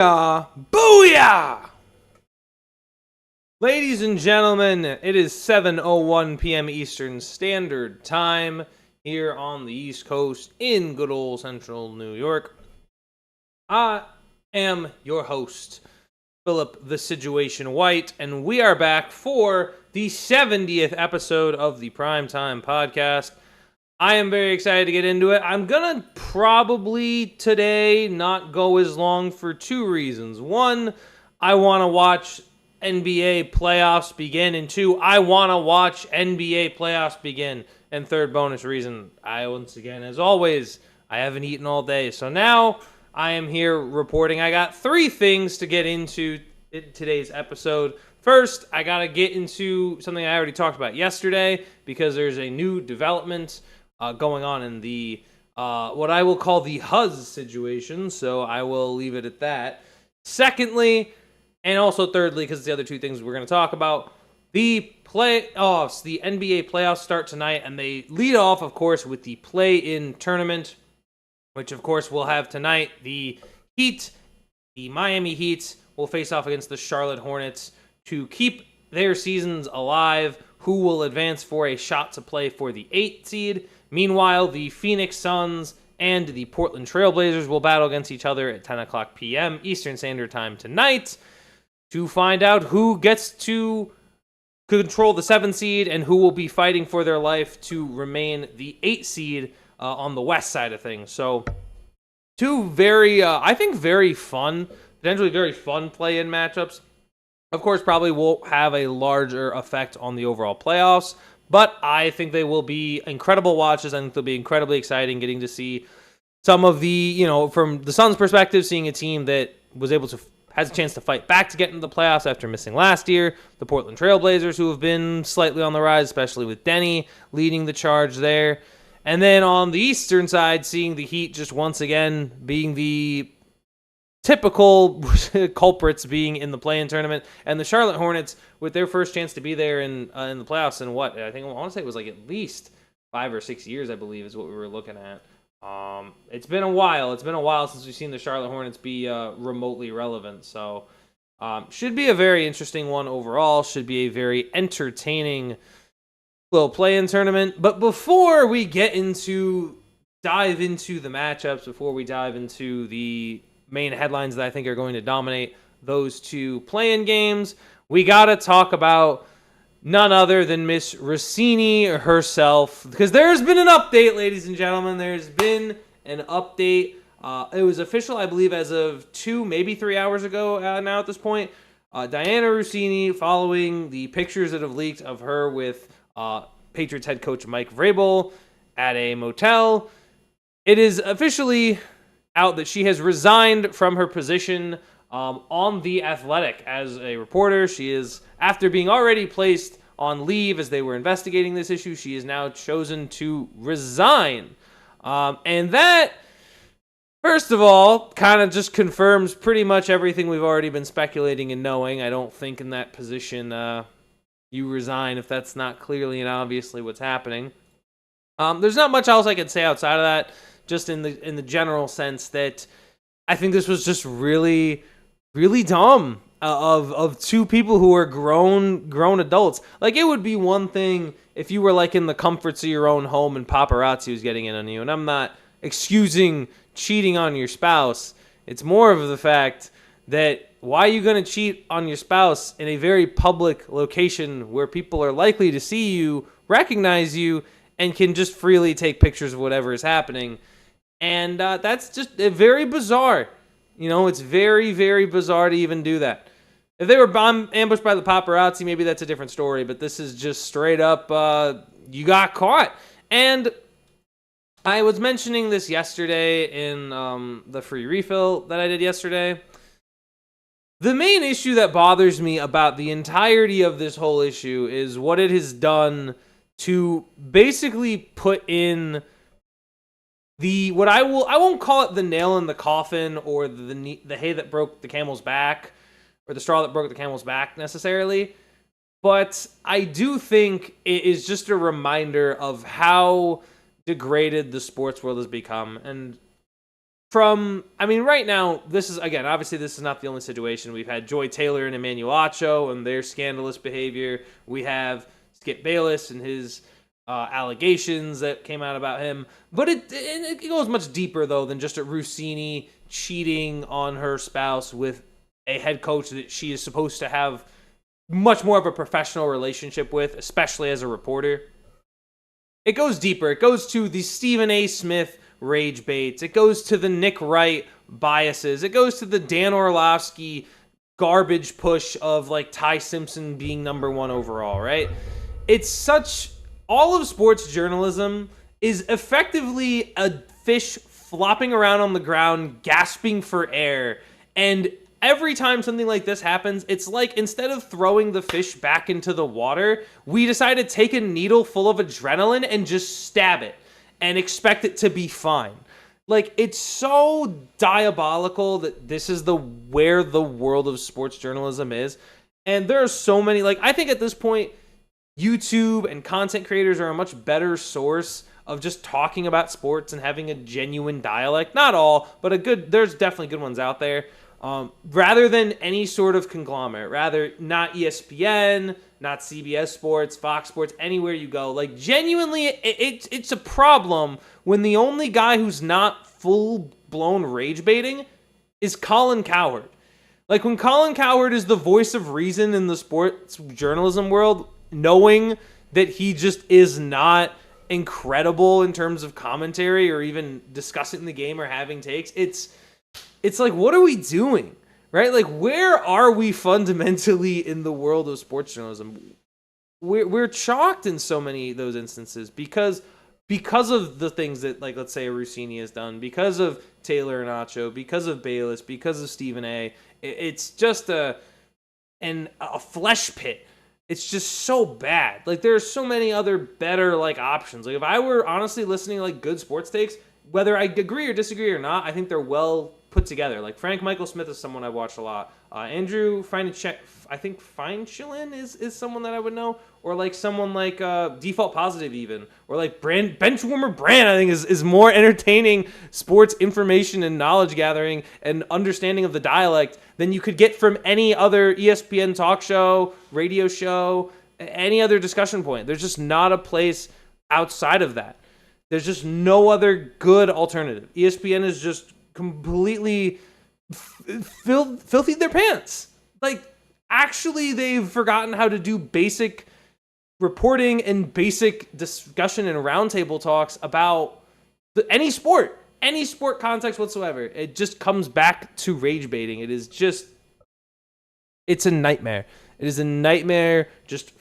Booyah! Ladies and gentlemen, it is 7:01 p.m. Eastern Standard Time here on the East Coast in good old central New York. I am your host, Philip the Situation White, and we are back for the 70th episode of the Primetime podcast. I am very excited to get into it. I'm going to probably today not go as long for two reasons. One, I want to watch NBA playoffs begin. And two, I want to watch NBA playoffs begin. And third bonus reason, once again, as always, I haven't eaten all day. So now I am here reporting. I got three things to get into in today's episode. First, I got to get into something I already talked about yesterday because there's a new development going on in the what I will call the Huzz situation, so I will leave it at that. Secondly, and also thirdly, because it's the other two things we're going to talk about, the playoffs, the NBA playoffs start tonight, and they lead off, of course, with the play-in tournament, which, of course, we'll have tonight. The Heat, the Miami Heat, will face off against the Charlotte Hornets to keep their seasons alive, who will advance for a shot to play for the 8th seed. Meanwhile, the Phoenix Suns and the Portland Trail Blazers will battle against each other at 10 o'clock p.m. Eastern Standard Time tonight to find out who gets to control the 7th seed and who will be fighting for their life to remain the 8th seed on the west side of things. So, two very, I think, very fun, potentially very fun play-in matchups. Of course, probably won't have a larger effect on the overall playoffs, but I think they will be incredible watches. I think they'll be incredibly exciting getting to see some of the, from the Suns' perspective, seeing a team that has a chance to fight back to get into the playoffs after missing last year. The Portland Trail Blazers, who have been slightly on the rise, especially with Denny leading the charge there. And then on the Eastern side, seeing the Heat just once again being the typical culprits being in the play-in tournament, and the Charlotte Hornets with their first chance to be there in the playoffs in what I want to say it was like at least 5 or 6 years, I believe, is what we were looking at. It's been a while. It's been a while since we've seen the Charlotte Hornets be remotely relevant. So should be a very interesting one overall. Should be a very entertaining little play-in tournament. But before we dive into the matchups, before we dive into the main headlines that I think are going to dominate those two play-in games, we got to talk about none other than Miss Russini herself, because there's been an update, ladies and gentlemen. There's been an update. It was official, I believe, as of 2, maybe 3 hours ago now at this point. Dianna Russini, following the pictures that have leaked of her with Patriots head coach Mike Vrabel at a motel, it is officially out that she has resigned from her position on The Athletic as a reporter. She is, after being already placed on leave as they were investigating this issue, she is now chosen to resign. And that, first of all, kind of just confirms pretty much everything we've already been speculating and knowing. I don't think in that position you resign if that's not clearly and obviously what's happening. There's not much else I could say outside of that. Just in the general sense that I think this was just really, really dumb of two people who are grown adults. Like, it would be one thing if you were like in the comforts of your own home and paparazzi was getting in on you. And I'm not excusing cheating on your spouse. It's more of the fact that why are you going to cheat on your spouse in a very public location where people are likely to see you, recognize you, and can just freely take pictures of whatever is happening. And that's just very bizarre. It's very, very bizarre to even do that. If they were ambushed by the paparazzi, maybe that's a different story. But this is just straight up, you got caught. And I was mentioning this yesterday in the free refill that I did yesterday. The main issue that bothers me about the entirety of this whole issue is what it has done to basically put in I won't call it the nail in the coffin or the hay that broke the camel's back or the straw that broke the camel's back necessarily, but I do think it is just a reminder of how degraded the sports world has become. And right now, this is, again, obviously this is not the only situation. We've had Joy Taylor and Emmanuel Acho and their scandalous behavior. We have Skip Bayless and his allegations that came out about him. But it goes much deeper, though, than just a Russini cheating on her spouse with a head coach that she is supposed to have much more of a professional relationship with, especially as a reporter. It goes deeper. It goes to the Stephen A. Smith rage baits. It goes to the Nick Wright biases. It goes to the Dan Orlovsky garbage push of like Ty Simpson being number one overall, right? It's such... All of sports journalism is effectively a fish flopping around on the ground, gasping for air. And every time something like this happens, it's like instead of throwing the fish back into the water, we decide to take a needle full of adrenaline and just stab it and expect it to be fine. Like, it's so diabolical that this is where the world of sports journalism is. And there are so many, like, I think at this point, YouTube and content creators are a much better source of just talking about sports and having a genuine dialect. Not all, but there's definitely good ones out there. Rather than any sort of conglomerate, rather not ESPN, not CBS Sports, Fox Sports, anywhere you go. Like, genuinely, it's a problem when the only guy who's not full-blown rage baiting is Colin Cowherd. Like, when Colin Cowherd is the voice of reason in the sports journalism world, knowing that he just is not incredible in terms of commentary or even discussing the game or having takes, it's like, what are we doing? Right? Like, where are we fundamentally in the world of sports journalism? We're chalked in so many of those instances because of the things that, like, let's say Russini has done, because of Taylor and Acho, because of Bayless, because of Stephen A. It's just a flesh pit. It's just so bad. Like, there are so many other better, like, options. Like, if I were honestly listening to, like, good sports takes, whether I agree or disagree or not, I think they're well put together. Like, Frank Michael Smith is someone I've watched a lot. Andrew Feinschilin, I think Feinschilin is someone that I would know. Or, like, someone like Default Positive even. Or, like, Benchwarmer Brand, I think, is more entertaining sports information and knowledge gathering and understanding of the dialect than you could get from any other ESPN talk show, radio show, any other discussion point. There's just not a place outside of that. There's just no other good alternative. ESPN is just completely filthy their pants. Like, actually, they've forgotten how to do basic reporting and basic discussion and roundtable talks about any sport context whatsoever. It just comes back to rage baiting. It's a nightmare. It is a nightmare, just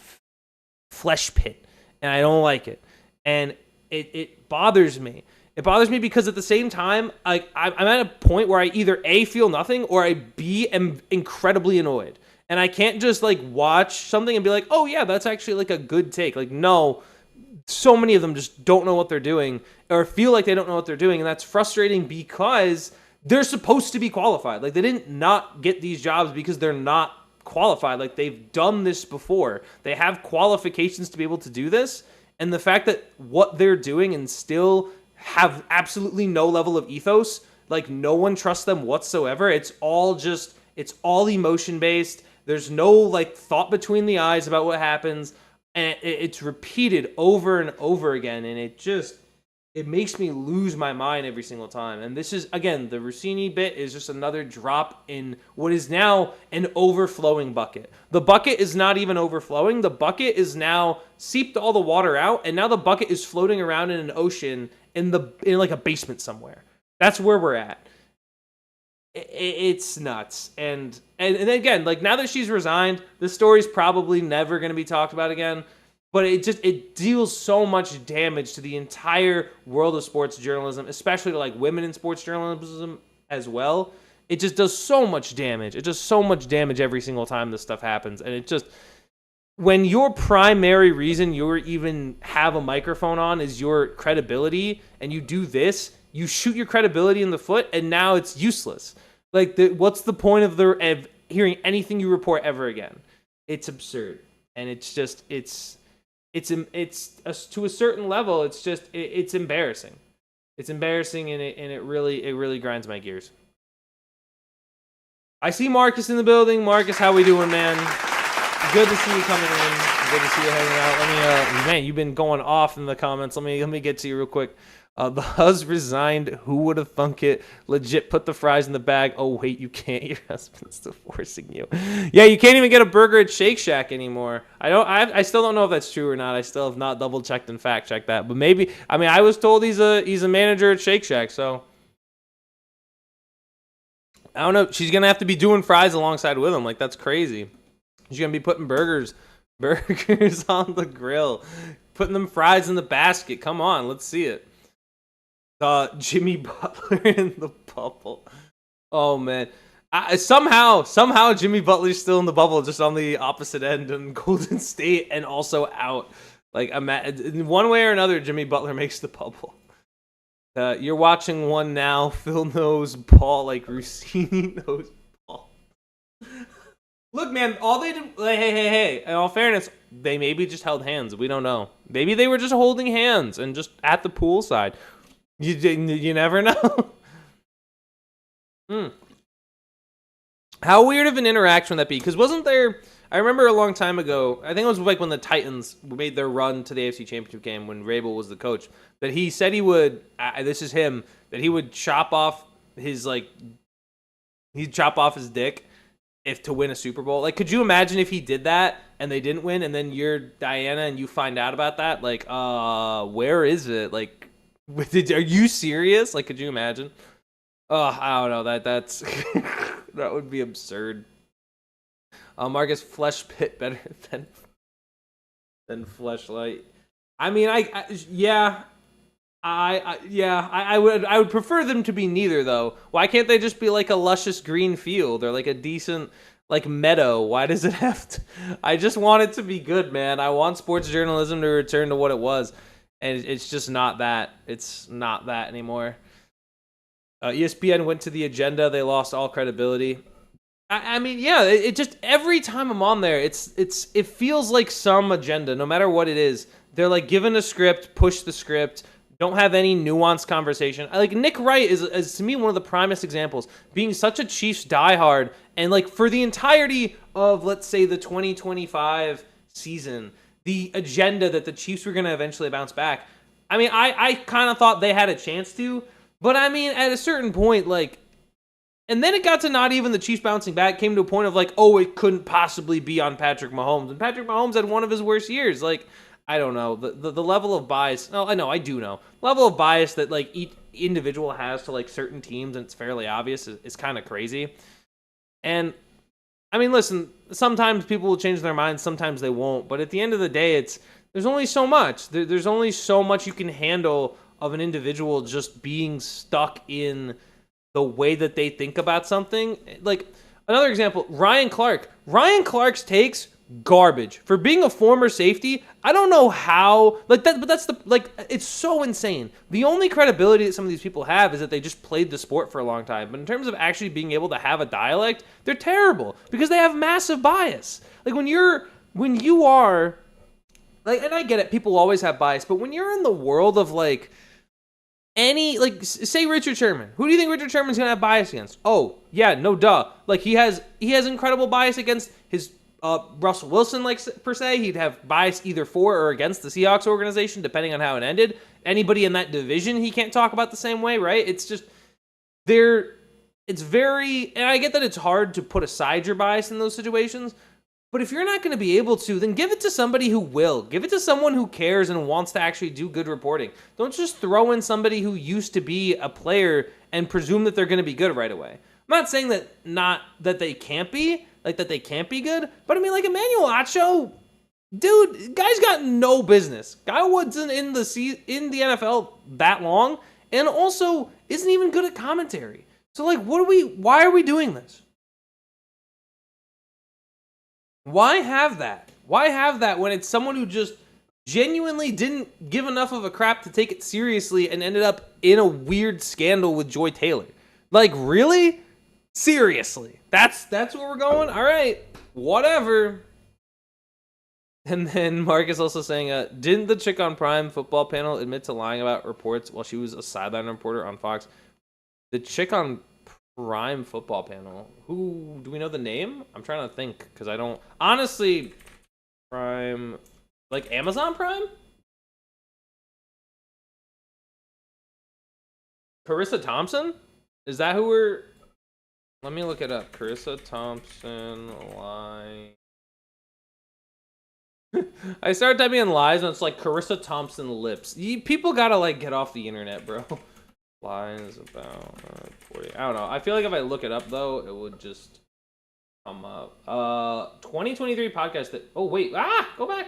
flesh pit, and I don't like it. And it bothers me. It bothers me because at the same time, I'm at a point where I either A, feel nothing, or I B, am incredibly annoyed. And I can't just, like, watch something and be like, oh, yeah, that's actually, like, a good take. Like, no, so many of them just don't know what they're doing or feel like they don't know what they're doing. And that's frustrating because they're supposed to be qualified. Like, they didn't not get these jobs because they're not qualified. Like, they've done this before. They have qualifications to be able to do this. And the fact that what they're doing and still have absolutely no level of ethos, like, no one trusts them whatsoever. It's all emotion-based. There's no, like, thought between the eyes about what happens, and it's repeated over and over again, and it makes me lose my mind every single time. And this is, again, the Russini bit is just another drop in what is now an overflowing bucket. The bucket is not even overflowing. The bucket is now seeped all the water out, and now the bucket is floating around in an ocean in like a basement somewhere. That's where we're at. It's nuts. And again, like, now that she's resigned, this story's probably never going to be talked about again. But it deals so much damage to the entire world of sports journalism, especially to, like, women in sports journalism as well. It just does so much damage. It does so much damage every single time this stuff happens. And it just, when your primary reason you even have a microphone on is your credibility, and you do this, you shoot your credibility in the foot, and now it's useless. Like, what's the point of hearing anything you report ever again? It's absurd. And it's just, it's to a certain level, it's embarrassing. It's embarrassing, and it really grinds my gears. I see Marcus in the building. Marcus, how we doing, man? Good to see you coming in. Good to see you hanging out. Let me, man, you've been going off in the comments. Let me get to you real quick. The Huzz resigned. Who would have thunk it? Legit put the fries in the bag. Oh, wait, you can't. Your husband's still forcing you. Yeah, you can't even get a burger at Shake Shack anymore. I still don't know if that's true or not. I still have not double checked and fact checked that. But maybe, I mean, I was told he's a manager at Shake Shack, so I don't know. She's gonna have to be doing fries alongside with him. Like, that's crazy. She's gonna be putting burgers on the grill, putting them fries in the basket. Come on, let's see it. Jimmy Butler in the bubble. Oh man, somehow Jimmy Butler's still in the bubble, just on the opposite end in Golden State, and also out. Like, in one way or another, Jimmy Butler makes the bubble. You're watching one now. Phil knows Paul like Russini knows Paul. Look, man, all they did. Hey. In all fairness, they maybe just held hands. We don't know. Maybe they were just holding hands and just at the poolside. You never know. How weird of an interaction would that be? Because wasn't there? I remember a long time ago. I think it was like when the Titans made their run to the AFC Championship game when Rabel was the coach. That he said he would. This is him. That he would chop off his he'd chop off his dick if to win a Super Bowl. Like, could you imagine if he did that and they didn't win, and then you're Dianna and you find out about that? Like, where is it? Like, are you serious? Like, could you imagine? Oh, I don't know. That's that would be absurd. Marcus, flesh pit better than fleshlight. I mean, I would prefer them to be neither, though. Why can't they just be like a luscious green field or like a decent like meadow? Why does it have to? I just want it to be good, man. I want sports journalism to return to what it was, and it's just not that. It's not that anymore. ESPN went to the agenda. They lost all credibility. I mean, yeah. It just every time I'm on there, it feels like some agenda, no matter what it is. They're like given a script, push the script. Don't have any nuanced conversation. Like, Nick Wright is to me one of the primest examples, being such a Chiefs diehard, and like for the entirety of, let's say, the 2025 season, the agenda that the Chiefs were going to eventually bounce back. I mean, I kind of thought they had a chance to, but I mean, at a certain point, like, and then it got to not even the Chiefs bouncing back, came to a point of like, oh, it couldn't possibly be on Patrick Mahomes, and Patrick Mahomes had one of his worst years. Like, I don't know, the level of bias. No, I do know. Level of bias that like each individual has to like certain teams, and it's fairly obvious, is kind of crazy. And I mean, listen, sometimes people will change their minds, sometimes they won't. But at the end of the day, there's only so much. There's only so much you can handle of an individual just being stuck in the way that they think about something. Like, another example, Ryan Clark. Ryan Clark's takes, garbage. For being a former safety, I don't know how, like that, but that's it's so insane. The only credibility that some of these people have is that they just played the sport for a long time. But in terms of actually being able to have a dialect, they're terrible because they have massive bias. Like when you are, like, and I get it, people always have bias, but when you're in the world of like say Richard Sherman. Who do you think Richard Sherman's going to have bias against? Oh, yeah, no duh. Like he has incredible bias against his Russell Wilson, like, per se. He'd have bias either for or against the Seahawks organization, depending on how it ended. Anybody in that division, he can't talk about the same way, right? It's just, it's very, and I get that it's hard to put aside your bias in those situations, but if you're not going to be able to, then give it to somebody who will. Give it to someone who cares and wants to actually do good reporting. Don't just throw in somebody who used to be a player and presume that they're going to be good right away. I'm not saying that they can't be, like that they can't be good, but I mean, like Emmanuel Acho, dude, guy's got no business. Guy wasn't in the NFL that long, and also isn't even good at commentary. So like, why are we doing this? Why have that? Why have that when it's someone who just genuinely didn't give enough of a crap to take it seriously and ended up in a weird scandal with Joy Taylor? Like, really? Seriously? That's where we're going? All right. Whatever. And then Mark is also saying, didn't the chick on Prime football panel admit to lying about reports while she was a sideline reporter on Fox? The chick on Prime football panel. Who, do we know the name? I'm trying to think because I don't. Honestly, Prime, like Amazon Prime? Carissa Thompson? Is that who we're... Let me look it up. Carissa Thompson line. I started typing in lies and it's like Carissa Thompson lips. People gotta like get off the internet, bro. Lies about 40. I don't know. I feel like if I look it up though, it would just come up. 2023 podcast that. Oh wait. Go back.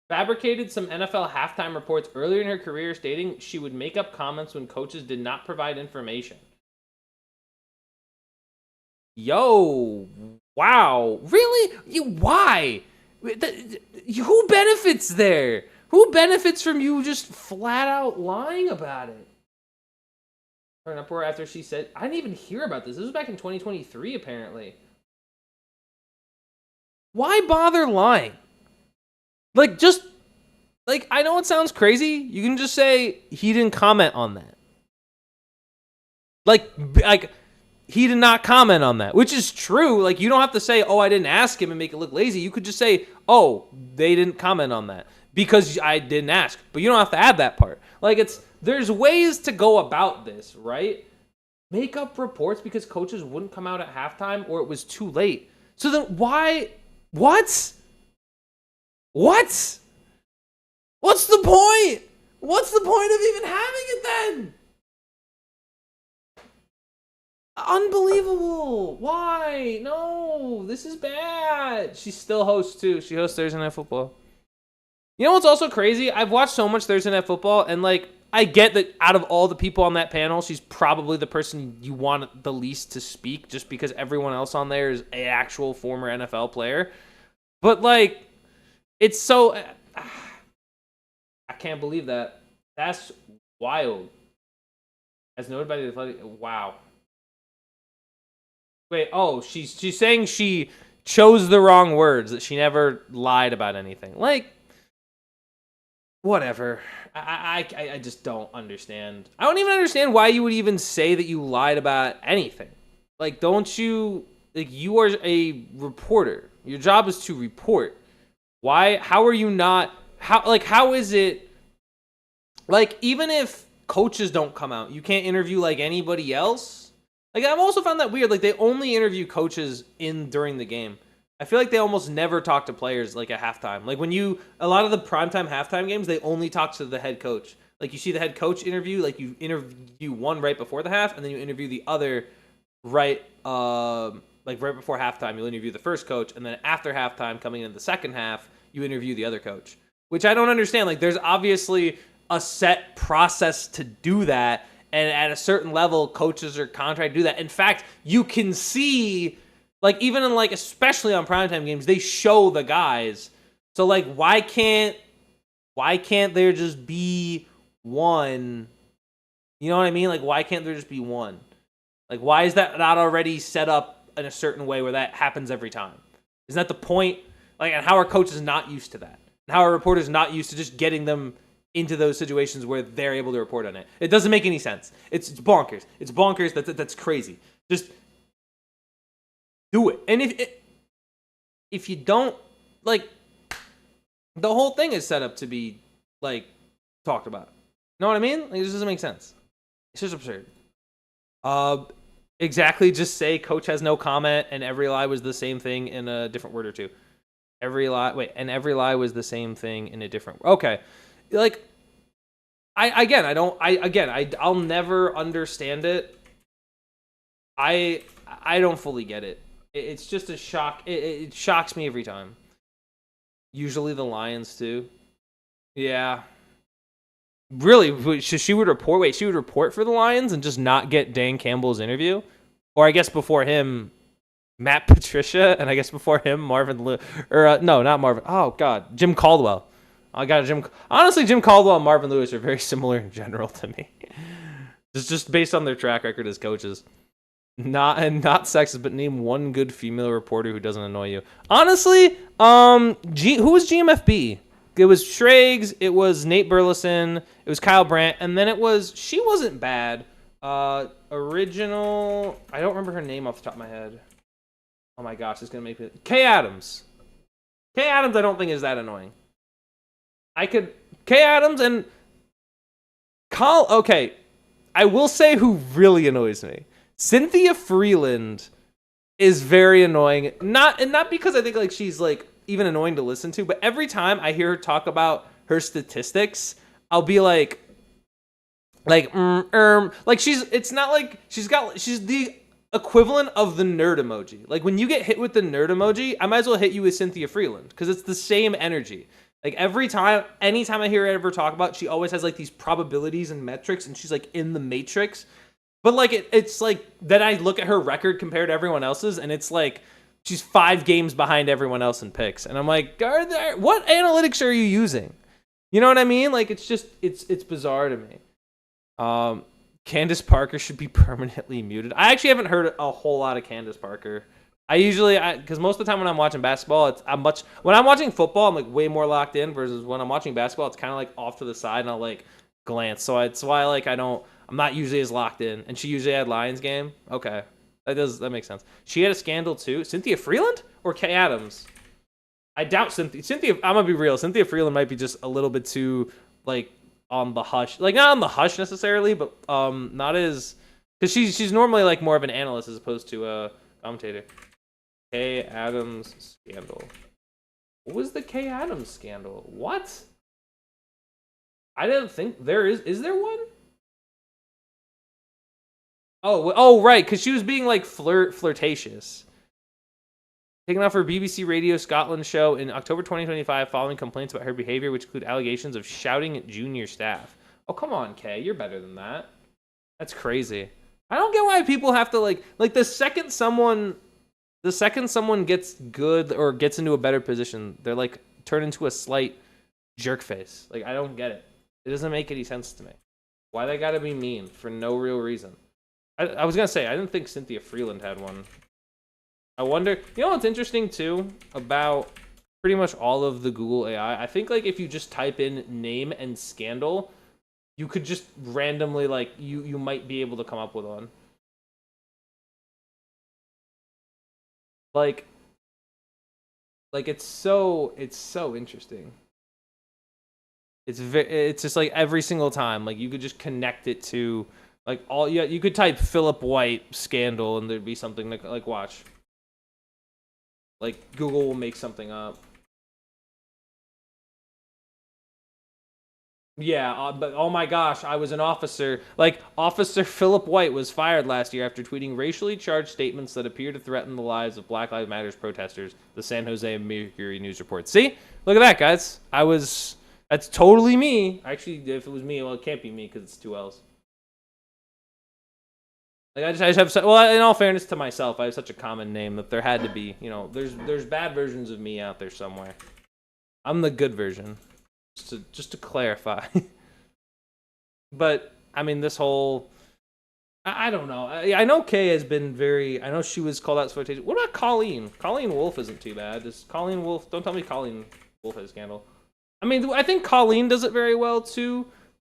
Fabricated some NFL halftime reports earlier in her career, stating she would make up comments when coaches did not provide information. Yo, wow, really? Why? Who benefits there? Who benefits from you just flat out lying about it? An uproar after she said, I didn't even hear about this. This was back in 2023, apparently. Why bother lying? Like, just, like, I know it sounds crazy. You can just say, he didn't comment on that. Like, he did not comment on that, which is true. Like, you don't have to say, oh, I didn't ask him and make it look lazy. You could just say, oh, they didn't comment on that because I didn't ask. But you don't have to add that part. Like, there's ways to go about this, right? Make up reports because coaches wouldn't come out at halftime or it was too late. So then why? What? What's the point? What's the point of even having it then? Unbelievable. Why? No, this is bad. She still hosts too. She hosts Thursday Night Football. You know what's also crazy? I've watched so much Thursday Night Football, and like, I get that out of all the people on that panel, she's probably the person you want the least to speak just because everyone else on there is an actual former NFL player. But like, it's so... I can't believe that. That's wild. As noted by the Athletic... Wow. Wait, oh, she's saying she chose the wrong words, that she never lied about anything. Like, whatever. I just don't understand. I don't even understand why you would even say that you lied about anything. Like, don't you... Like, you are a reporter. Your job is to report. Why? How are you not... How is it... Like, even if coaches don't come out, you can't interview, like, anybody else? Like, I've also found that weird. Like, they only interview coaches during the game. I feel like they almost never talk to players, like, at halftime. Like, a lot of the primetime halftime games, they only talk to the head coach. Like, you see the head coach interview, like, you interview one right before the half, and then you interview the other right before halftime. You'll interview the first coach, and then after halftime, coming into the second half, you interview the other coach. Which I don't understand. Like, there's obviously a set process to do that, and at a certain level, coaches are contracted to do that. In fact, you can see... Like, even in, like, especially on primetime games, they show the guys. So, like, why can't there just be one? You know what I mean? Like, why can't there just be one? Like, why is that not already set up in a certain way where that happens every time? Isn't that the point? Like, and how are coaches not used to that? And how are reporters not used to just getting them into those situations where they're able to report on it? It doesn't make any sense. It's bonkers. It's bonkers. That's crazy. Just... do it. And if you don't, like, the whole thing is set up to be, like, talked about. You know what I mean? Like, this doesn't make sense. It's just absurd. Exactly, just say coach has no comment and every lie was the same thing in a different word or two. Every lie was the same thing in a different... Okay. Like, I'll never understand it. I don't fully get it. It's just a shock. It shocks me every time. Usually the Lions too. Yeah. Really? She would report. Wait, she would report for the Lions and just not get Dan Campbell's interview, or I guess before him, Matt Patricia, and I guess before him, Marvin Lewis, or no, not Marvin. Oh God, Jim Caldwell. Honestly, Jim Caldwell and Marvin Lewis are very similar in general to me. Just based on their track record as coaches. Not sexist, but name one good female reporter who doesn't annoy you. Honestly, who was GMFB? It was Schrags, it was Nate Burleson, it was Kyle Brandt, and then she wasn't bad. Original, I don't remember her name off the top of my head. Oh my gosh, it's gonna make me. Kay Adams. Kay Adams, I don't think is that annoying. Kay Adams and Okay, I will say who really annoys me. Cynthia Freeland is very annoying. Not because I think like she's like even annoying to listen to, but every time I hear her talk about her statistics, I'll be like like it's not like she's the equivalent of the nerd emoji. Like when you get hit with the nerd emoji, I might as well hit you with Cynthia Freeland because it's the same energy. Like anytime I hear her ever talk about, she always has like these probabilities and metrics, and she's like in the matrix. But like it's like then I look at her record compared to everyone else's, and it's like she's 5 games behind everyone else in picks, and I'm like, what analytics are you using? You know what I mean? Like it's just it's bizarre to me. Candace Parker should be permanently muted. I actually haven't heard a whole lot of Candace Parker. Because most of the time when I'm watching basketball, when I'm watching football, I'm like way more locked in versus when I'm watching basketball, it's kind of like off to the side and I'll like glance. So it's why like I'm not usually as locked in. And she usually had Lions game. Okay, that makes sense. She had a scandal too. Cynthia Freeland or Kay Adams? I doubt Cynthia. I'm gonna be real. Cynthia Freeland might be just a little bit too like on the hush, like not on the hush necessarily, but not as because she's normally like more of an analyst as opposed to a commentator. Kay Adams scandal. What was the Kay Adams scandal? What? I didn't think there is. Is there one? Oh, right, because she was being like flirtatious. Taken off her BBC Radio Scotland show in October 2025 following complaints about her behavior, which include allegations of shouting at junior staff. Oh, come on, Kay. You're better than that. That's crazy. I don't get why people have to like the second someone gets good or gets into a better position, they're like turn into a slight jerk face. Like I don't get it. It doesn't make any sense to me. Why they gotta be mean for no real reason? I was gonna say I didn't think Cynthia Freeland had one. I wonder. You know what's interesting too about pretty much all of the Google AI? I think like if you just type in name and scandal, you could just randomly like you might be able to come up with one. Like it's so interesting. It's just like every single time, like you could just connect it to like you could type Philip White scandal and there'd be something like watch. Like Google will make something up. Yeah, but oh my gosh, I was an officer. Like, Officer Philip White was fired last year after tweeting racially charged statements that appear to threaten the lives of Black Lives Matter protesters, the San Jose Mercury News reports. See? Look at that, guys. That's totally me. Actually, if it was me, well, it can't be me because it's 2 L's. Like, I just have, well, in all fairness to myself, I have such a common name that there had to be, there's bad versions of me out there somewhere. I'm the good version. Just to clarify. But I mean, this whole I don't know. I know Kay has been I know she was called out for flirtation. What about Colleen? Colleen Wolfe isn't too bad. Does Colleen Wolfe? Don't tell me Colleen Wolfe has a scandal. I mean, I think Colleen does it very well too,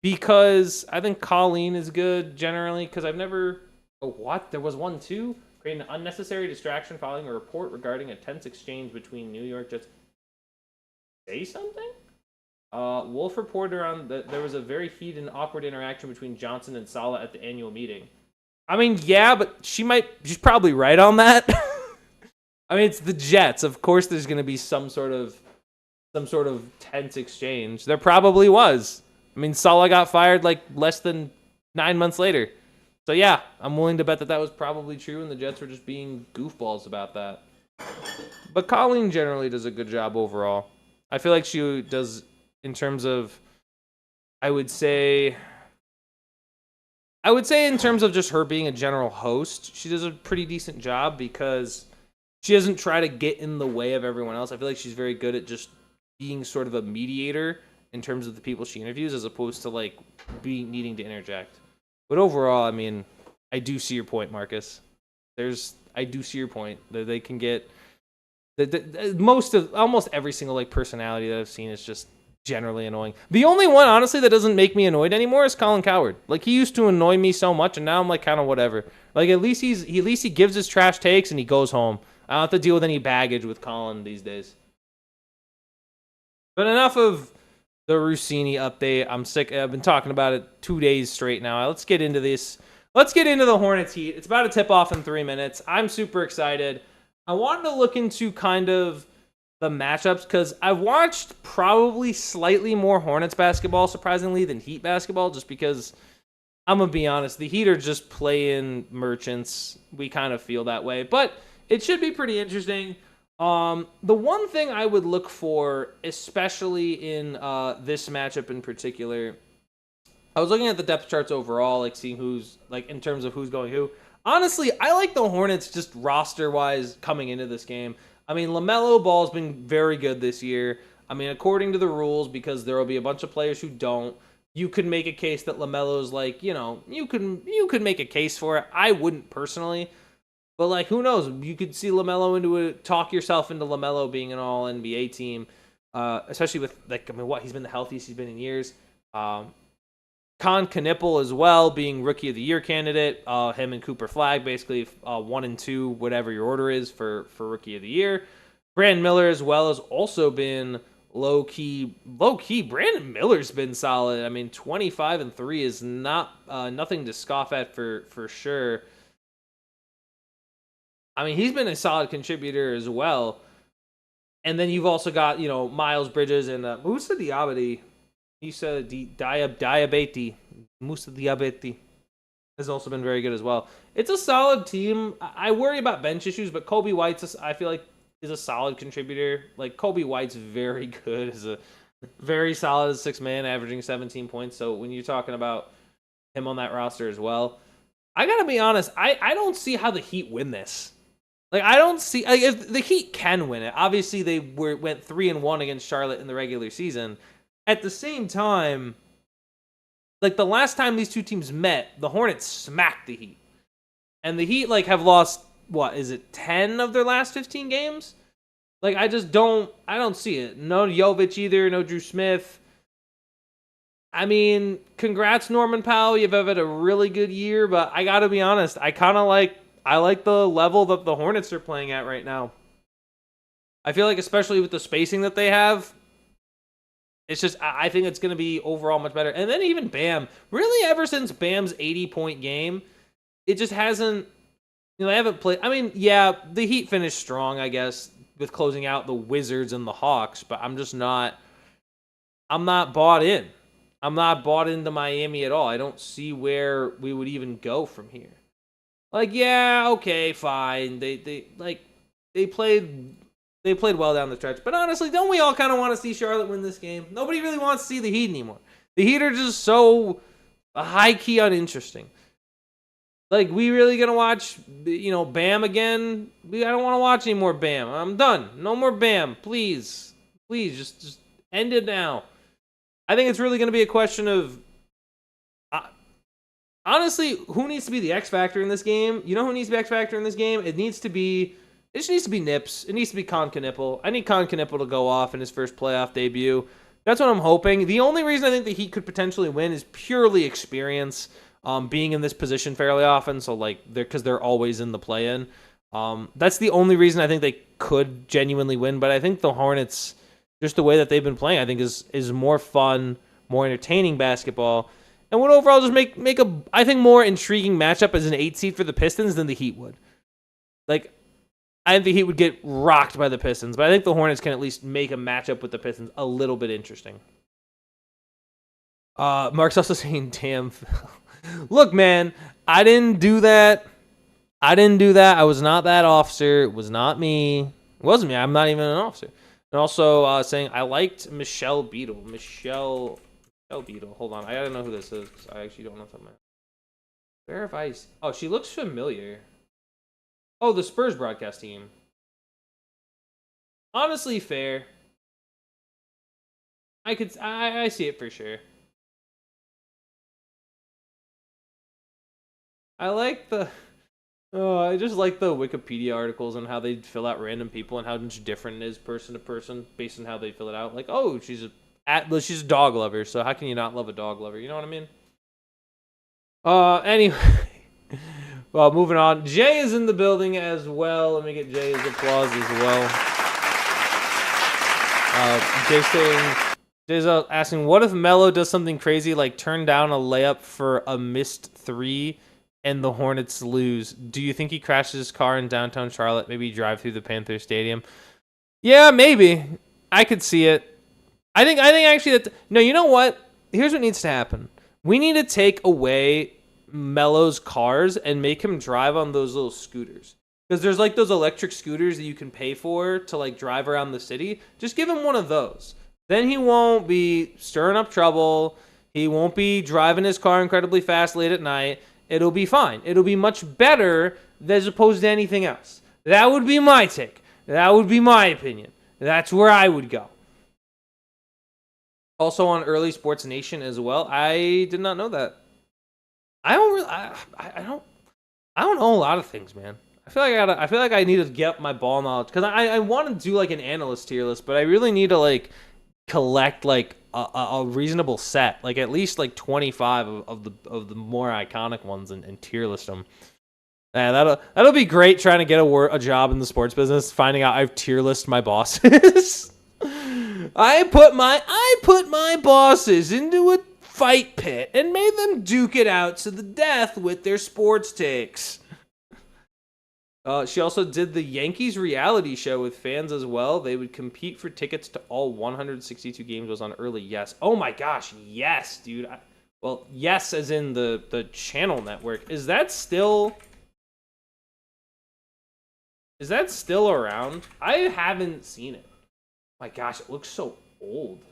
because I think Colleen is good generally. Because I've never. Oh, what? There was one too. Creating an unnecessary distraction following a report regarding a tense exchange between New York Jets. Say something? Wolf reported on that there was a very heated and awkward interaction between Johnson and Saleh at the annual meeting. I mean, yeah, but she's probably right on that. I mean, it's the Jets. Of course there's going to be some sort of tense exchange. There probably was. I mean, Saleh got fired like less than 9 months later. So yeah, I'm willing to bet that was probably true and the Jets were just being goofballs about that. But Colleen generally does a good job overall. I feel like she does in terms of, I would say in terms of just her being a general host, she does a pretty decent job because she doesn't try to get in the way of everyone else. I feel like she's very good at just being sort of a mediator in terms of the people she interviews as opposed to like needing to interject. But overall, I mean, I do see your point, Marcus. I do see your point. That they can get almost every single like personality that I've seen is just generally annoying. The only one, honestly, that doesn't make me annoyed anymore is Colin Cowherd. Like, he used to annoy me so much, and now I'm like kind of whatever. Like, at least he gives his trash takes and he goes home. I don't have to deal with any baggage with Colin these days. But enough of the Russini update. I'm sick. I've been talking about it 2 days straight now. Let's get into this. Let's get into the Hornets heat. It's about to tip off in 3 minutes. I'm super excited. I wanted to look into kind of the matchups because I've watched probably slightly more Hornets basketball, surprisingly, than Heat basketball, just because I'm going to be honest, the Heat are just playing merchants. We kind of feel that way, but it should be pretty interesting. The one thing I would look for, especially in this matchup in particular, I was looking at the depth charts overall, like seeing who's, like in terms of who's going who. Honestly, I like the Hornets just roster-wise coming into this game. I mean, LaMelo Ball's been very good this year. I mean, according to the rules, because there will be a bunch of players who don't, you could make a case that LaMelo's like, you know, you could make a case for it. I wouldn't personally, but like, who knows? You could see LaMelo talk yourself into LaMelo being an All-NBA team, especially with like, I mean, he's been the healthiest he's been in years. Con Knipple as well, being Rookie of the Year candidate. Him and Cooper Flagg, basically 1 and 2, whatever your order is for Rookie of the Year. Brandon Miller as well has also been low key. Brandon Miller's been solid. I mean, 25 and 3 is not nothing to scoff at for sure. I mean, he's been a solid contributor as well. And then you've also got, you know, Miles Bridges and Musa Diabate. Musa Diabate has also been very good as well. It's a solid team. I worry about bench issues, but Kobe White's, I feel like, is a solid contributor. Like, Kobe White's very good. Is a very solid 6-man, averaging 17 points. So when you're talking about him on that roster as well, I gotta be honest, I don't see how the Heat win this. Like, I don't see, like, if the Heat can win it. Obviously, they went 3-1 against Charlotte in the regular season. At the same time, like, the last time these two teams met, the Hornets smacked the Heat. And the Heat, like, have lost, what, is it 10 of their last 15 games? Like, I don't see it. No Jovic either, no Drew Smith. I mean, congrats, Norman Powell. You've had a really good year, but I gotta be honest, I like the level that the Hornets are playing at right now. I feel like, especially with the spacing that they have, it's just, I think it's going to be overall much better. And then even Bam, really ever since Bam's 80-point game, it just hasn't, you know, they haven't played. I mean, yeah, the Heat finished strong, I guess, with closing out the Wizards and the Hawks, but I'm not bought in. I'm not bought into Miami at all. I don't see where we would even go from here. Like, yeah, okay, fine. They played well down the stretch. But honestly, don't we all kind of want to see Charlotte win this game? Nobody really wants to see the Heat anymore. The Heat are just so high-key uninteresting. Like, we really going to watch, you know, Bam again? I don't want to watch any more Bam. I'm done. No more Bam. Please. Please, just end it now. I think it's really going to be a question of, honestly, who needs to be the X factor in this game? You know who needs to be X factor in this game? It just needs to be Nips. It needs to be Con Knipple. I need Con Knipple to go off in his first playoff debut. That's what I'm hoping. The only reason I think the Heat could potentially win is purely experience, being in this position fairly often. So, like, because they're always in the play-in. That's the only reason I think they could genuinely win. But I think the Hornets, just the way that they've been playing, I think is more fun, more entertaining basketball, and would overall just make a, I think, more intriguing matchup as an 8 seed for the Pistons than the Heat would. Like, I think the Heat would get rocked by the Pistons, but I think the Hornets can at least make a matchup with the Pistons a little bit interesting. Mark's also saying, damn. Look, man, I didn't do that. I was not that officer. It was not me. It wasn't me. I'm not even an officer. And also saying, I liked Michelle Beadle. Michelle Beadle. Hold on. I gotta know who this is, because I actually don't know if I'm... Where have I... Oh, she looks familiar. Oh, the Spurs broadcast team. Honestly, fair. I see it for sure. I like the I just like the Wikipedia articles and how they fill out random people and how much different it is person to person based on how they fill it out. Like, oh, she's a dog lover, so how can you not love a dog lover? You know what I mean? Anyway. Well, moving on. Jay is in the building as well. Let me get Jay's applause as well. Jay's asking, what if Melo does something crazy like turn down a layup for a missed three and the Hornets lose? Do you think he crashes his car in downtown Charlotte, maybe drive through the Panther Stadium? Yeah, maybe. I could see it. I think actually that... No, you know what? Here's what needs to happen. We need to take away Melo's cars and make him drive on those little scooters. Because there's like those electric scooters that you can pay for to like drive around the city. Just give him one of those. Then he won't be stirring up trouble. He won't be driving his car incredibly fast late at night. It'll be fine. It'll be much better as opposed to anything else. That would be my take. That would be my opinion. That's where I would go. Also on Early Sports Nation as well. I did not know that. I don't know a lot of things, man. I feel like I need to get my ball knowledge because I want to do like an analyst tier list, but I really need to like collect like a reasonable set, like at least like 25 of the more iconic ones and tier list them. Yeah, that'll be great trying to get a job in the sports business, finding out I've tier list my bosses. I put my bosses into a fight pit and made them duke it out to the death with their sports takes. She also did the Yankees reality show with fans as well. They would compete for tickets to all 162 games. Was on early. Yes. Oh my gosh. Yes, dude. Well, yes, as in the channel network. Is that still around? I haven't seen it. My gosh, it looks so old.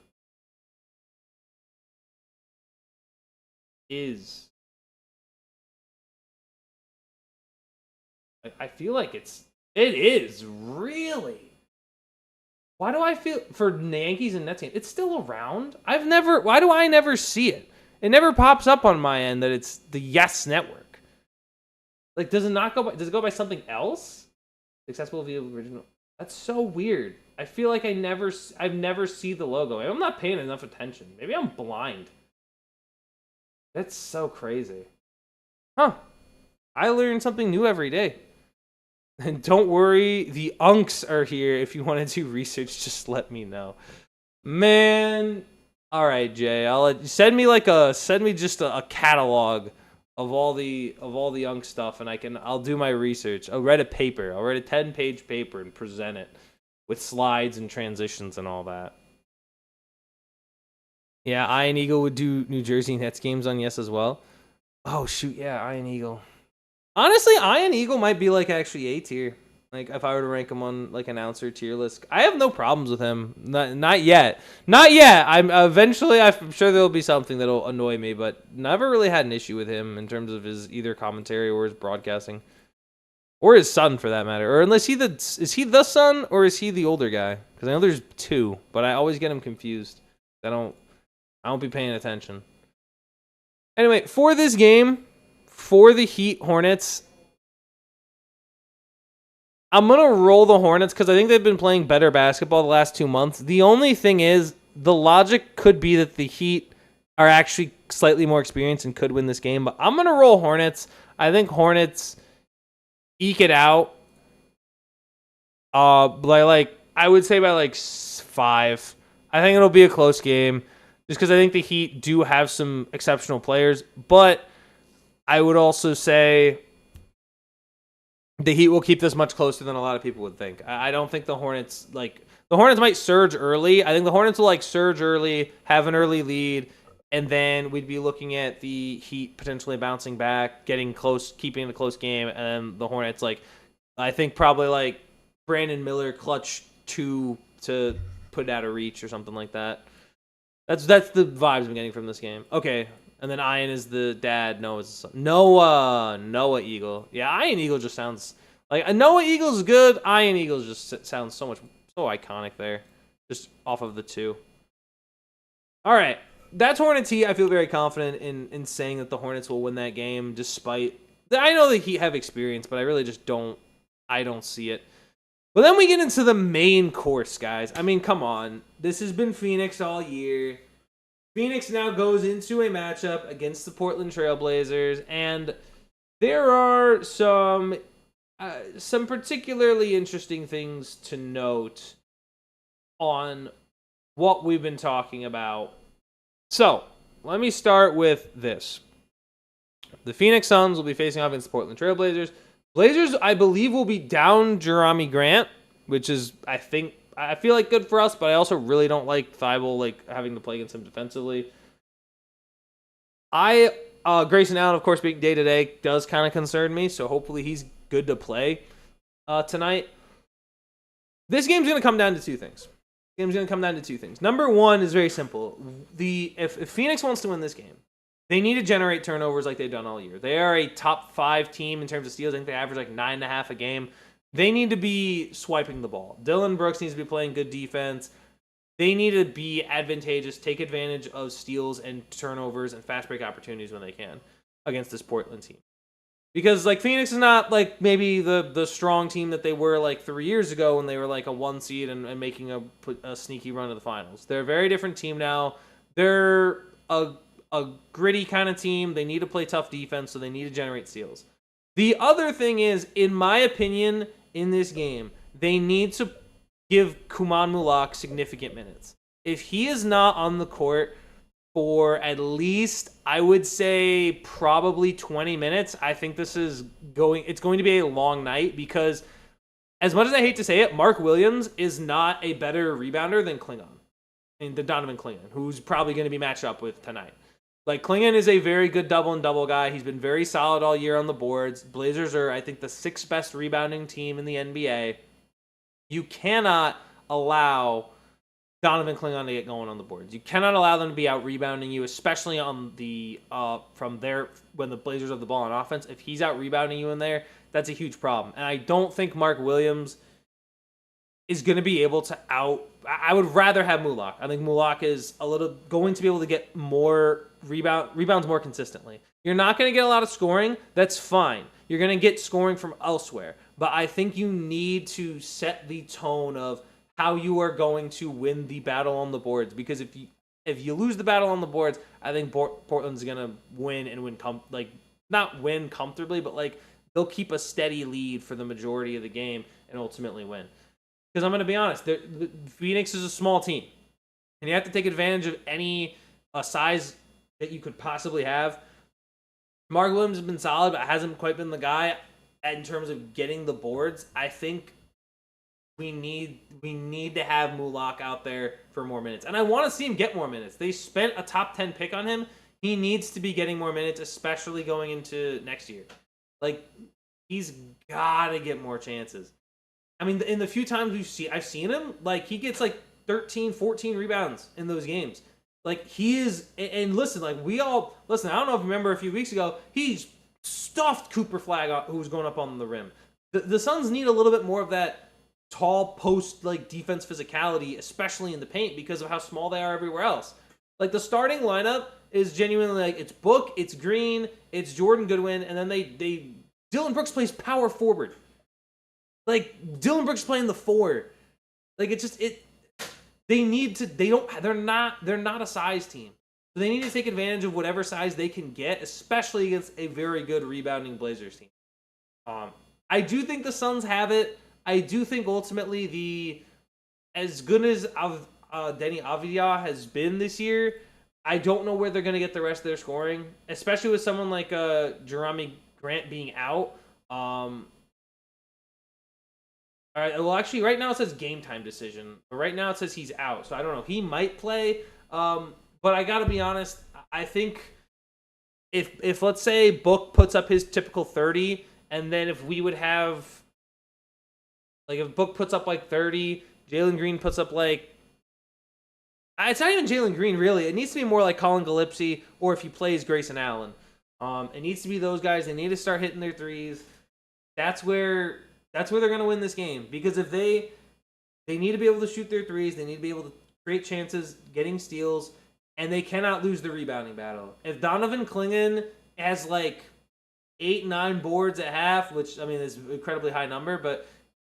I feel like it is really. Why do I feel for Yankees and Nets? It's still around. Why do I never see it? It never pops up on my end that it's the Yes Network. Like, does it go by something else? Accessible via original. That's so weird. I feel like I've never see the logo. I'm not paying enough attention. Maybe I'm blind. That's so crazy. Huh. I learn something new every day. And don't worry, the unks are here. If you want to do research, just let me know. Man. All right, Jay. Send me just a catalog of all the unk stuff, and I'll do my research. I'll write a 10-page paper and present it with slides and transitions and all that. Yeah, Iron Eagle would do New Jersey Nets games on Yes as well. Oh shoot, yeah, Iron Eagle. Honestly, Iron Eagle might be like actually A tier. Like if I were to rank him on like announcer tier list, I have no problems with him. Not yet. Not yet. I'm sure there'll be something that'll annoy me, but never really had an issue with him in terms of his either commentary or his broadcasting, or his son for that matter. Or unless is he the son or is he the older guy? Because I know there's two, but I always get him confused. I don't be paying attention. Anyway, for this game, for the Heat Hornets, I'm going to roll the Hornets because I think they've been playing better basketball the last 2 months. The only thing is, the logic could be that the Heat are actually slightly more experienced and could win this game, but I'm going to roll Hornets. I think Hornets eke it out. I would say by 5. I think it'll be a close game just because I think the Heat do have some exceptional players, but I would also say the Heat will keep this much closer than a lot of people would think. I don't think the Hornets might surge early. I think the Hornets will surge early, have an early lead, and then we'd be looking at the Heat potentially bouncing back, getting close, keeping the close game, and the Hornets I think probably Brandon Miller clutch 2 to put it out of reach or something like that. That's the vibes I'm getting from this game. Okay. And then Ian is the dad. Noah's the son. Noah Eagle. Yeah, Ian Eagle just sounds like Noah Eagle's good. Ian Eagle just sounds so iconic there, just off of the 2. All right, that's Hornets Heat. I feel very confident in saying that the Hornets will win that game, despite I know that he have experience, but I really just don't see it. But then we get into the main course, guys. I mean, come on. This has been Phoenix all year. Phoenix now goes into a matchup against the Portland Trailblazers, and there are some particularly interesting things to note on what we've been talking about. So, let me start with this. The Phoenix Suns will be facing off against the Portland Trailblazers. Blazers, I believe, will be down Jerami Grant, which is, I feel like good for us, but I also really don't like Thibault having to play against him defensively. Grayson Allen, of course, being day-to-day does kind of concern me, so hopefully he's good to play tonight. This game's going to come down to two things. Number one is very simple. If Phoenix wants to win this game, they need to generate turnovers like they've done all year. They are a top 5 team in terms of steals. I think they average 9.5 a game. They need to be swiping the ball. Dillon Brooks needs to be playing good defense. They need to be advantageous, take advantage of steals and turnovers and fast break opportunities when they can against this Portland team. Because Phoenix is not maybe the strong team that they were 3 years ago when they were a 1 seed and making a sneaky run to the finals. They're a very different team now. They're a gritty kind of team. They need to play tough defense, so they need to generate steals. The other thing is, in my opinion, in this game, they need to give Kuman Mulak significant minutes. If he is not on the court for at least, I would say, probably 20 minutes, I think it's going to be a long night, because as much as I hate to say it, Mark Williams is not a better rebounder than Donovan Clingan, who's probably going to be matched up with tonight. Clingan is a very good double-and-double guy. He's been very solid all year on the boards. Blazers are, I think, the 6th best rebounding team in the NBA. You cannot allow Donovan Clingan to get going on the boards. You cannot allow them to be out-rebounding you, especially on the when the Blazers have the ball on offense. If he's out-rebounding you in there, that's a huge problem. And I don't think Mark Williams is going to be able to I would rather have Mulak. I think Mulak is going to be able to get more rebounds more consistently. You're not going to get a lot of scoring. That's fine. You're going to get scoring from elsewhere. But I think you need to set the tone of how you are going to win the battle on the boards. Because if you lose the battle on the boards, I think Portland's going to win and not win comfortably, but they'll keep a steady lead for the majority of the game and ultimately win. Because I'm going to be honest, Phoenix is a small team, and you have to take advantage of any size that you could possibly have. Mark Williams has been solid, but hasn't quite been the guy in terms of getting the boards. I think we need to have Mulak out there for more minutes, and I want to see him get more minutes. They spent a top 10 pick on him. He needs to be getting more minutes, especially going into next year. He's got to get more chances. I mean, in the few times I've seen him, he gets 13, 14 rebounds in those games. He is, and listen, I don't know if you remember a few weeks ago, he's stuffed Cooper Flagg who was going up on the rim. The Suns need a little bit more of that tall post defense physicality, especially in the paint, because of how small they are everywhere else. The starting lineup is genuinely it's Book, it's Green, it's Jordan Goodwin, and then Dillon Brooks plays power forward. Dillon Brooks playing the 4. They're not a size team. So they need to take advantage of whatever size they can get, especially against a very good rebounding Blazers team. I do think the Suns have it. I do think ultimately as good as Denny Avdija has been this year, I don't know where they're going to get the rest of their scoring, especially with someone like Jerami Grant being out. All right. Well, actually, right now it says game time decision, but right now it says he's out. So I don't know. He might play, but I gotta be honest. I think if let's say Book puts up his typical 30, and then if we would have if Book puts up 30, Jalen Green puts up it's not even Jalen Green really. It needs to be more like Colin Gillespie, or if he plays Grayson Allen. It needs to be those guys. They need to start hitting their threes. That's where they're going to win this game, because if they need to be able to shoot their threes, they need to be able to create chances, getting steals, and they cannot lose the rebounding battle. If Donovan Clingan has 8, 9 boards at half, which I mean is an incredibly high number, but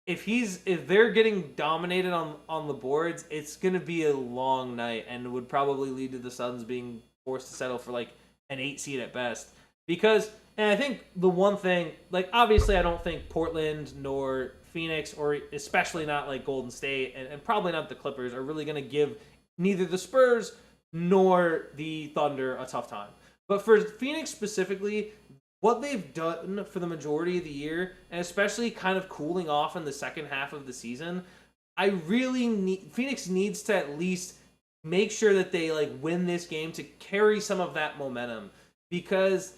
if they're getting dominated on the boards, it's gonna be a long night and would probably lead to the Suns being forced to settle for like an 8 seed at best. Because and I think the one thing, like obviously I don't think Portland nor Phoenix or especially not like Golden State and probably not the Clippers are really gonna give neither the Spurs nor the Thunder a tough time. But for Phoenix specifically, what they've done for the majority of the year, and especially kind of cooling off in the second half of the season, I really need Phoenix needs to at least make sure that they like win this game to carry some of that momentum, because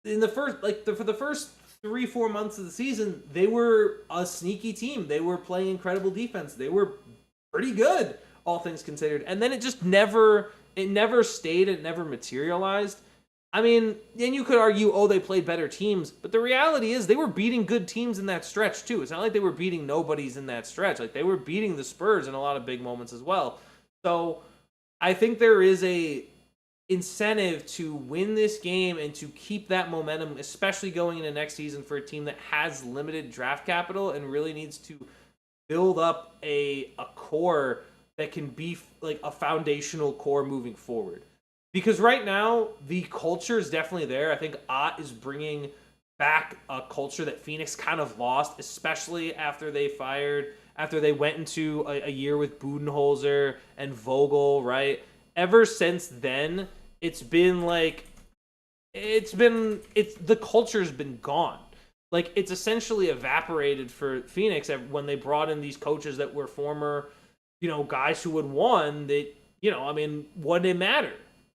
in the first for the first 3-4 months of the season, they were a sneaky team. They were playing incredible defense. They were pretty good, all things considered. And then it just never stayed. It never materialized. I mean, and you could argue, oh, they played better teams, but the reality is they were beating good teams in that stretch too. It's not like they were beating nobodies in that stretch. Like they were beating the Spurs in a lot of big moments as well. So I think there is a incentive to win this game and to keep that momentum, especially going into next season for a team that has limited draft capital and really needs to build up a core that can be like a foundational core moving forward. Because right now, the culture is definitely there. I think Ott is bringing back a culture that Phoenix kind of lost, especially after they went into a year with Budenholzer and Vogel, right? Ever since then, the culture's been gone. Like, it's essentially evaporated for Phoenix when they brought in these coaches that were former, guys who had won that, I mean, what did it matter?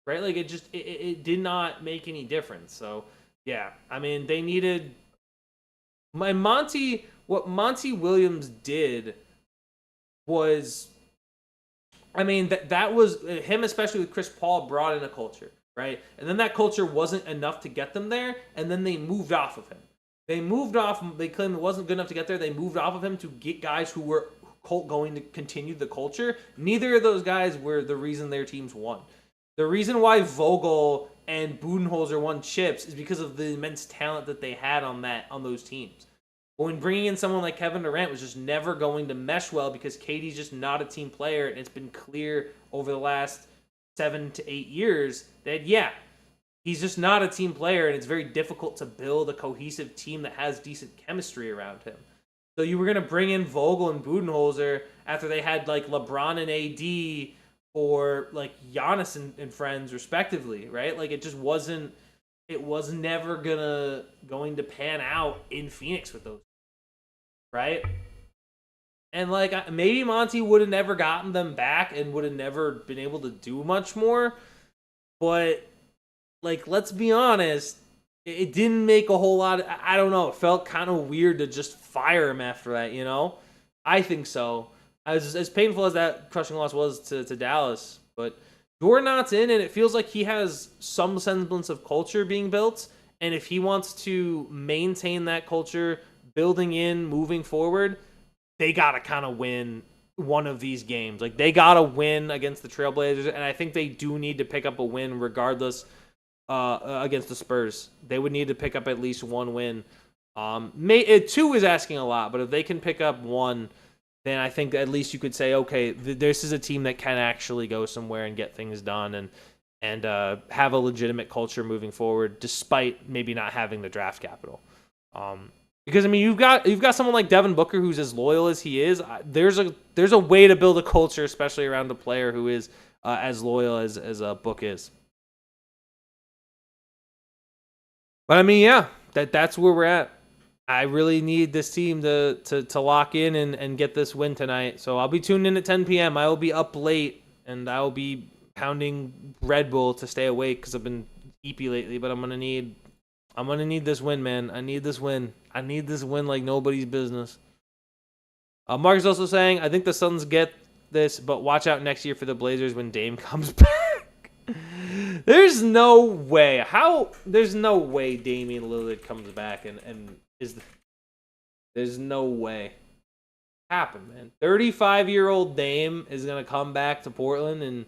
Right? Like, it did not make any difference. So, yeah. I mean, they needed... what Monty Williams did was... I mean, that was... him, especially with Chris Paul, brought in a culture, right? And then that culture wasn't enough to get them there, and then they moved off of him. They claimed it wasn't good enough to get there. They moved off of him to get guys who were going to continue the culture. Neither of those guys were the reason their teams won. The reason why Vogel and Budenholzer won chips is because of the immense talent that they had on those teams. But when bringing in someone like Kevin Durant was just never going to mesh well because KD's just not a team player, and it's been clear over the last 7 to 8 years that, yeah, he's just not a team player, and it's very difficult to build a cohesive team that has decent chemistry around him. So you were going to bring in Vogel and Budenholzer after they had like LeBron and AD or like Giannis and friends respectively, right? Like it was never going to pan out in Phoenix with those, right? And like maybe Monty would have never gotten them back and would have never been able to do much more, but like let's be honest, it didn't make a whole lot. I don't know. It felt kind of weird to just fire him after that, I think so. As painful as that crushing loss was to Dallas, but Doorknot's in, and it feels like he has some semblance of culture being built. And if he wants to maintain that culture, moving forward, they gotta kind of win one of these games. Like they gotta win against the Trailblazers, and I think they do need to pick up a win regardless. Against the Spurs, they would need to pick up at least one win. 2 is asking a lot, but if they can pick up 1. Then I think at least you could say, okay, this is a team that can actually go somewhere and get things done and have a legitimate culture moving forward, despite maybe not having the draft capital. Because I mean, you've got someone like Devin Booker who's as loyal as he is. There's a way to build a culture, especially around a player who is as loyal as Book is. But I mean, yeah, that's where we're at. I really need this team to lock in and get this win tonight. So I'll be tuned in at 10 p.m. I will be up late, and I will be pounding Red Bull to stay awake because I've been eepy lately. But I'm gonna need this win, man. I need this win like nobody's business. Mark is also saying, I think the Suns get this, but watch out next year for the Blazers when Dame comes back. There's no way. There's no way Damian Lillard comes back and there's no way. Happen, man. 35-year-old Dame is gonna come back to Portland and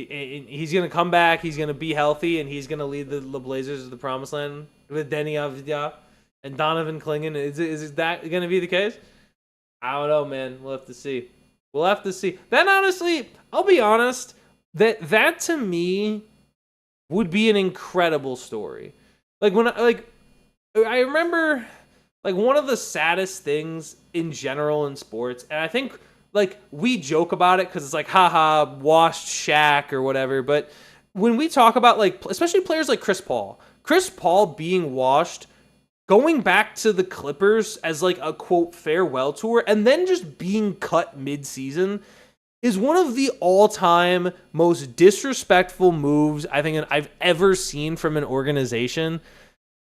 He's going to come back. He's going to be healthy, and he's going to lead the Blazers to the promised land with Denny Avdija and Donovan Clingan. Is that going to be the case? I don't know, man. We'll have to see. We'll have to see. Then, honestly, I'll be honest, that to me would be an incredible story. Like, I remember, like, one of the saddest things in general in sports, and I think, like, we joke about it because it's like, haha, washed Shaq or whatever, but when we talk about, like, especially players like Chris Paul being washed, going back to the Clippers as, like, a, quote, farewell tour, and then just being cut mid-season is one of the all-time most disrespectful moves I think I've ever seen from an organization.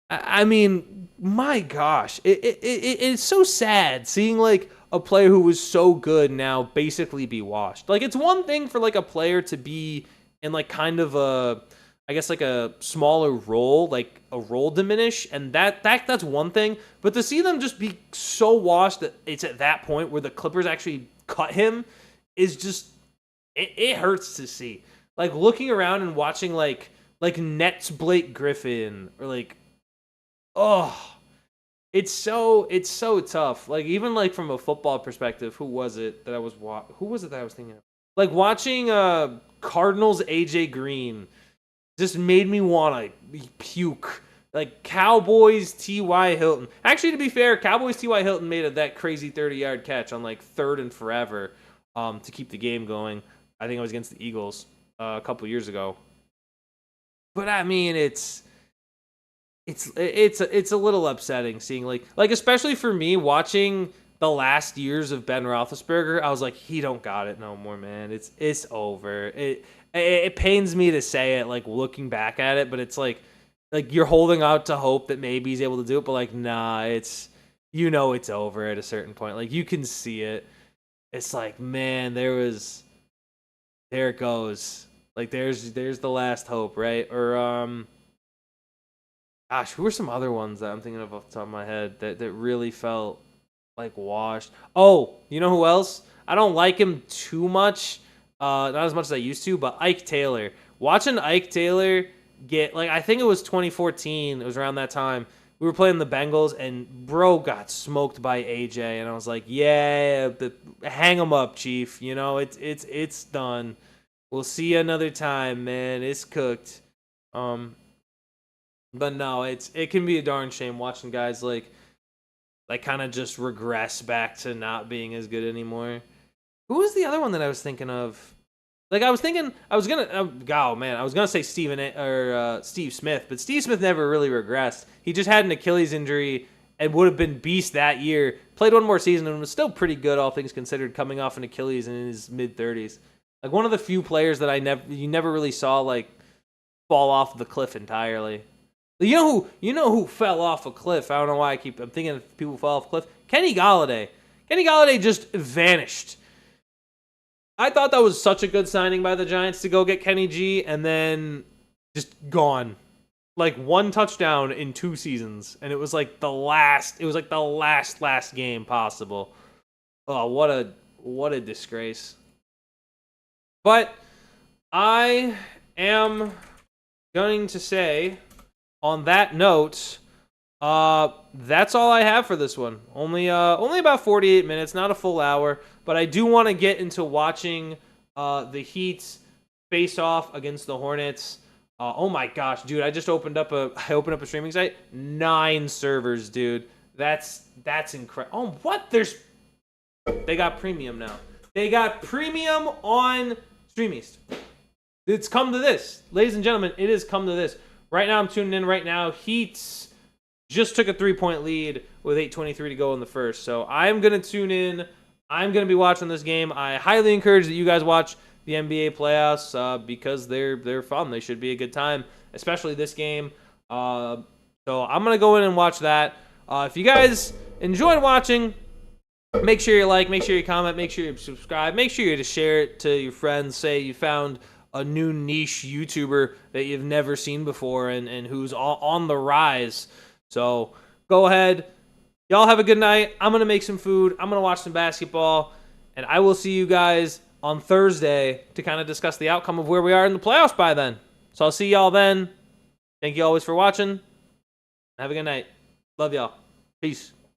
I mean, my gosh, it's so sad seeing, like, a player who was so good now basically be washed. Like, it's one thing for, like, a player to be in, like, kind of a, I guess, like a smaller role, like a role diminish, and that's one thing. But to see them just be so washed that it's at that point where the Clippers actually cut him is just, it hurts to see. Like, looking around and watching, like Nets Blake Griffin, or, like, oh, it's so tough. Like, even, like, from a football perspective, who was it that I was thinking of? Like, watching Cardinals AJ Green just made me want to puke. Like, Cowboys T.Y. Hilton. Actually, to be fair, Cowboys T.Y. Hilton made that crazy 30-yard catch on, like, 3rd and forever to keep the game going. I think it was against the Eagles a couple years ago. But, I mean, it's a little upsetting seeing, like especially for me, watching the last years of Ben Roethlisberger. I was like, he don't got it no more, man. It's over. It pains me to say it, like, looking back at it, but it's like you're holding out to hope that maybe he's able to do it, but, like, nah, it's over at a certain point. Like, you can see it. It's like, man, there it goes. Like, there's the last hope, right? Or gosh, who are some other ones that I'm thinking of off the top of my head that really felt like washed? Oh, you know who else? I don't like him too much. Not as much as I used to, but Ike Taylor. Watching Ike Taylor get, like, I think it was 2014. It was around that time. We were playing the Bengals, and bro got smoked by AJ, and I was like, yeah, hang him up, Chief. You know, it's done. We'll see you another time, man. It's cooked. But no, it can be a darn shame watching guys like kind of just regress back to not being as good anymore. Who was the other one that I was thinking of? Like, I was gonna say Steve Smith, but Steve Smith never really regressed. He just had an Achilles injury and would have been beast that year. Played one more season and was still pretty good, all things considered, coming off an Achilles in his mid-30s. Like, one of the few players that you never really saw, like, fall off the cliff entirely. You know who fell off a cliff? I don't know why I'm thinking of people who fell off a cliff. Kenny Galladay. Kenny Galladay just vanished. I thought that was such a good signing by the Giants to go get Kenny G, and then just gone. Like, one touchdown in 2 seasons, and it was like the last game possible. Oh, what a disgrace. But I am going to say, on that note, that's all I have for this one. Only about 48 minutes, not a full hour. But I do want to get into watching the Heat face off against the Hornets. Oh my gosh, dude! I opened up a streaming site. 9 servers, dude. That's incredible. Oh, what? They got premium now. They got premium on StreamEast. It's come to this, ladies and gentlemen. It has come to this. Right now, I'm tuning in. Right now, Heat just took a 3-point lead with 8:23 to go in the first. So I'm gonna tune in. I'm going to be watching this game. I highly encourage that you guys watch the NBA playoffs because they're fun. They should be a good time, especially this game. So I'm going to go in and watch that. If you guys enjoyed watching, make sure you like, make sure you comment, make sure you subscribe, make sure you just share it to your friends. Say you found a new niche YouTuber that you've never seen before and who's on the rise. So go ahead. Y'all have a good night. I'm going to make some food. I'm going to watch some basketball. And I will see you guys on Thursday to kind of discuss the outcome of where we are in the playoffs by then. So I'll see y'all then. Thank you always for watching. Have a good night. Love y'all. Peace.